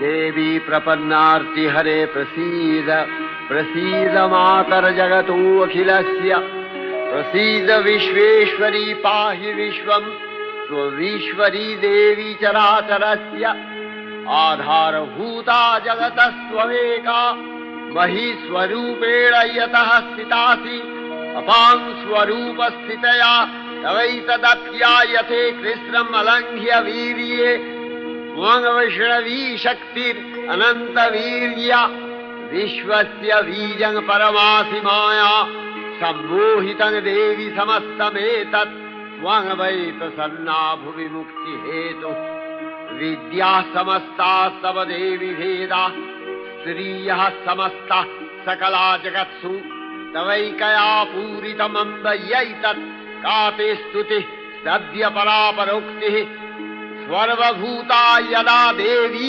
देवी प्रपन्नार्ति हरे प्रसीद प्रसीद मातर जगतो अखिलस्य प्रसीद विश्वेश्वरी पाहि विश्वम् स्वविश्वरी देवी चराचरस्य आधारभूता जगतस्त्वमेका महीस्वरूपेण यतः स्थितासि अपां स्वरूपस्थितया तवैतदप्यायते कृष्णम् अलङ्घ्य वीर्ये वैष्णवी शक्तिरनन्तवीर्या विश्वस्य बीजं परमासि माया सम्मोहितं देवि समस्तमेतत् त्वं वै प्रसन्ना भुवि मुक्तिहेतुः विद्या समस्ता तव देवि भेदा स्त्रियः समस्ता सकला जगत्सु तवैकया पूरितमम्बयैतत् का ते स्तुतिः सद्य परापरोक्तिः सर्वभूता यदा देवी